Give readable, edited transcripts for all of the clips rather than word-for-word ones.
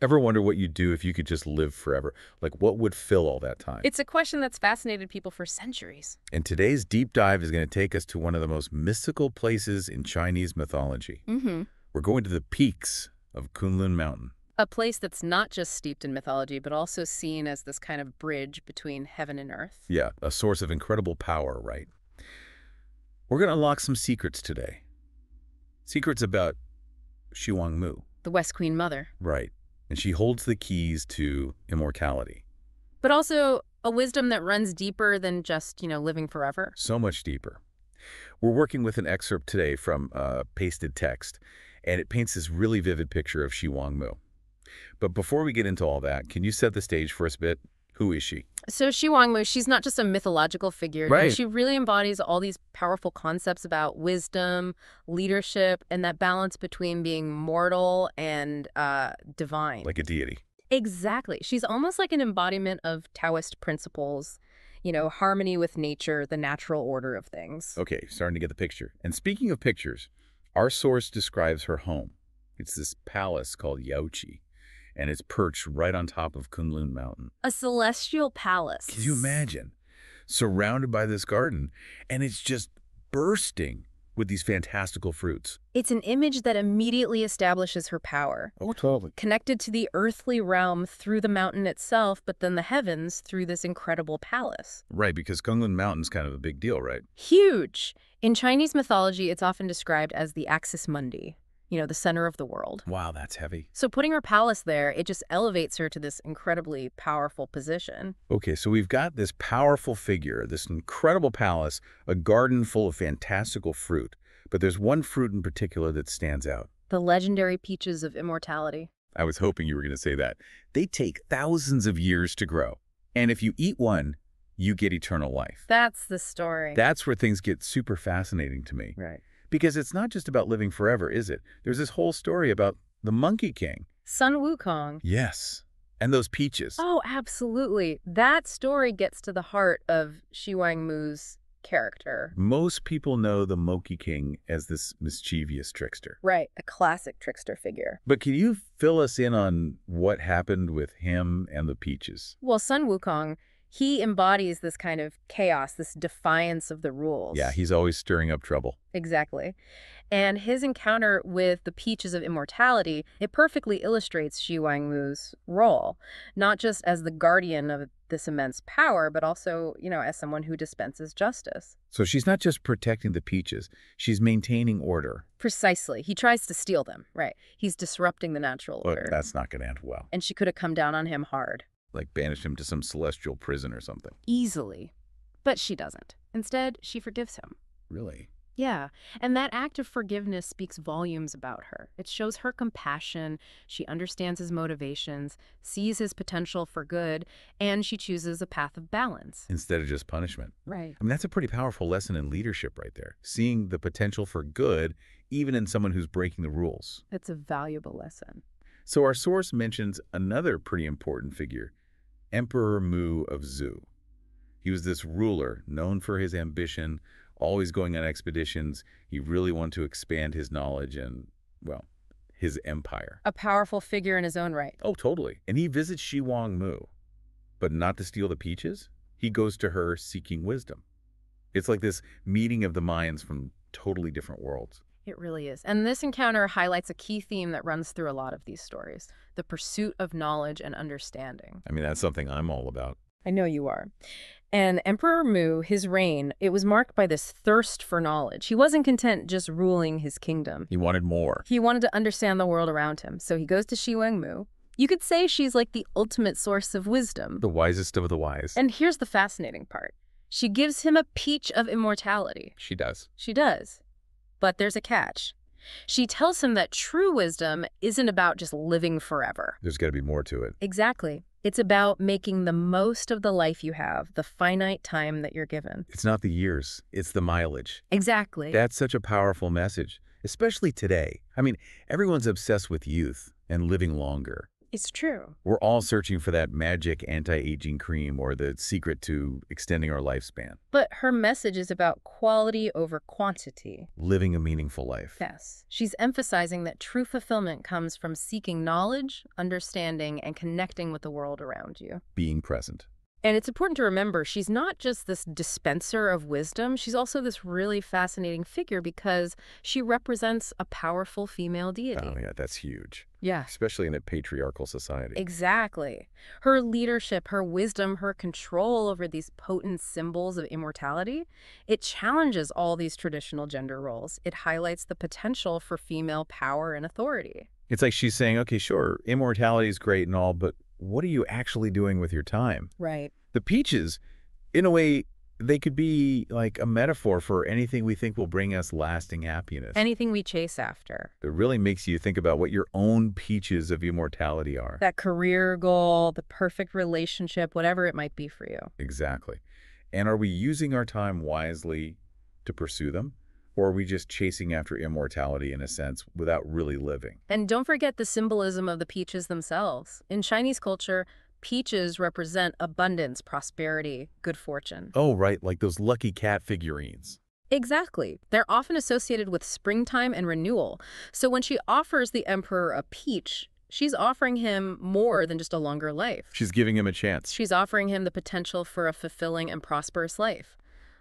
Ever wonder what you'd do if you could just live forever? Like, what would fill all that time? It's a question that's fascinated people for centuries. And today's deep dive is going to take us to one of the most mystical places in Chinese mythology. We're going to the peaks of Kunlun Mountain. A place that's not just steeped in mythology, but also seen as this kind of bridge between heaven and earth. Yeah, a source of incredible power, right? We're going to unlock some secrets today. Secrets about西王母. The Western Quenn Mother. Right. And she holds the keys to immortality. But also a wisdom that runs deeper than just, living forever. So much deeper. We're working with an excerpt today from pasted text, and it paints this really vivid picture of西王母. But before we get into all that, can you set the stage for us a bit? Who is she? So西王母, she's not just a mythological figure. Right. She really embodies all these powerful concepts about wisdom, leadership, and that balance between being mortal and divine. Like a deity. Exactly. She's almost like an embodiment of Taoist principles, harmony with nature, the natural order of things. Okay, starting to get the picture. And speaking of pictures, our source describes her home. It's this palace called Yaoqi, and it's perched right on top of Kunlun Mountain. A celestial palace. Can you imagine? Surrounded by this garden, and it's just bursting with these fantastical fruits. It's an image that immediately establishes her power. Oh, totally. Connected to the earthly realm through the mountain itself, but then the heavens through this incredible palace. Right, because Kunlun Mountain's kind of a big deal, right? Huge. In Chinese mythology, it's often described as the axis mundi. The center of the world. Wow, that's heavy. So putting her palace there, it just elevates her to this incredibly powerful position. Okay, so we've got this powerful figure, this incredible palace, a garden full of fantastical fruit. But there's one fruit in particular that stands out. The legendary peaches of immortality. I was hoping you were going to say that. They take thousands of years to grow. And if you eat one, you get eternal life. That's the story. That's where things get super fascinating to me. Right. Because it's not just about living forever, is it? There's this whole story about the Monkey King. Sun Wukong. Yes. And those peaches. Oh, absolutely. That story gets to the heart of西王母's character. Most people know the Monkey King as this mischievous trickster. Right. A classic trickster figure. But can you fill us in on what happened with him and the peaches? Well, Sun Wukong, he embodies this kind of chaos, this defiance of the rules. Yeah, he's always stirring up trouble. Exactly. And his encounter with the peaches of immortality, it perfectly illustrates西王母's role, not just as the guardian of this immense power, but also, as someone who dispenses justice. So she's not just protecting the peaches, she's maintaining order. Precisely. He tries to steal them, right? He's disrupting the natural order. Well, that's not going to end well. And she could have come down on him hard. Like banish him to some celestial prison or something. Easily. But she doesn't. Instead, she forgives him. Really? Yeah. And that act of forgiveness speaks volumes about her. It shows her compassion. She understands his motivations, sees his potential for good, and she chooses a path of balance. Instead of just punishment. Right. I mean, that's a pretty powerful lesson in leadership right there. Seeing the potential for good, even in someone who's breaking the rules. It's a valuable lesson. So our source mentions another pretty important figure, Emperor Mu of Zhou. He was this ruler known for his ambition, always going on expeditions. He really wanted to expand his knowledge and, well, his empire. A powerful figure in his own right. Oh, totally. And he visits西王母, but not to steal the peaches. He goes to her seeking wisdom. It's like this meeting of the minds from totally different worlds. It really is. And this encounter highlights a key theme that runs through a lot of these stories, the pursuit of knowledge and understanding. I mean, that's something I'm all about. I know you are. And Emperor Mu, his reign, it was marked by this thirst for knowledge. He wasn't content just ruling his kingdom. He wanted more. He wanted to understand the world around him. So he goes to西王母. You could say she's like the ultimate source of wisdom. The wisest of the wise. And here's the fascinating part. She gives him a peach of immortality. She does. She does. But there's a catch. She tells him that true wisdom isn't about just living forever. There's got to be more to it. Exactly. It's about making the most of the life you have, the finite time that you're given. It's not the years, it's the mileage. Exactly. That's such a powerful message, especially today. I mean, everyone's obsessed with youth and living longer. It's true. We're all searching for that magic anti-aging cream or the secret to extending our lifespan. But her message is about quality over quantity. Living a meaningful life. Yes. She's emphasizing that true fulfillment comes from seeking knowledge, understanding, and connecting with the world around you. Being present. And it's important to remember, she's not just this dispenser of wisdom, she's also this really fascinating figure because she represents a powerful female deity. Oh, yeah, that's huge. Yeah. Especially in a patriarchal society. Exactly. Her leadership, her wisdom, her control over these potent symbols of immortality, it challenges all these traditional gender roles. It highlights the potential for female power and authority. It's like she's saying, okay, sure, immortality is great and all, but what are you actually doing with your time? Right. The peaches, in a way, they could be like a metaphor for anything we think will bring us lasting happiness. Anything we chase after. It really makes you think about what your own peaches of immortality are. That career goal, the perfect relationship, whatever it might be for you. Exactly. And are we using our time wisely to pursue them? Or are we just chasing after immortality in a sense without really living? And don't forget the symbolism of the peaches themselves. In Chinese culture, peaches represent abundance, prosperity, good fortune. Oh, right, like those lucky cat figurines. Exactly. They're often associated with springtime and renewal. So when she offers the emperor a peach, she's offering him more than just a longer life. She's giving him a chance. She's offering him the potential for a fulfilling and prosperous life.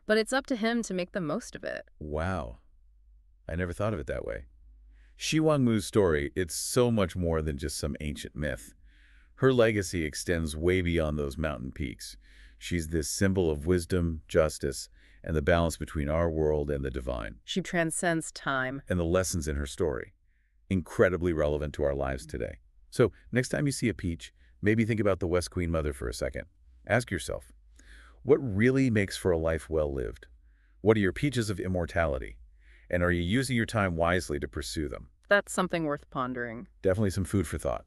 But it's up to him to make the most of it. Wow. I never thought of it that way. Xi Wangmu's story, it's so much more than just some ancient myth. Her legacy extends way beyond those mountain peaks. She's this symbol of wisdom, justice, and the balance between our world and the divine. She transcends time. And the lessons in her story, incredibly relevant to our lives today. So next time you see a peach, maybe think about the Western Quenn Mother for a second. Ask yourself, what really makes for a life well lived? What are your peaches of immortality? And are you using your time wisely to pursue them? That's something worth pondering. Definitely some food for thought.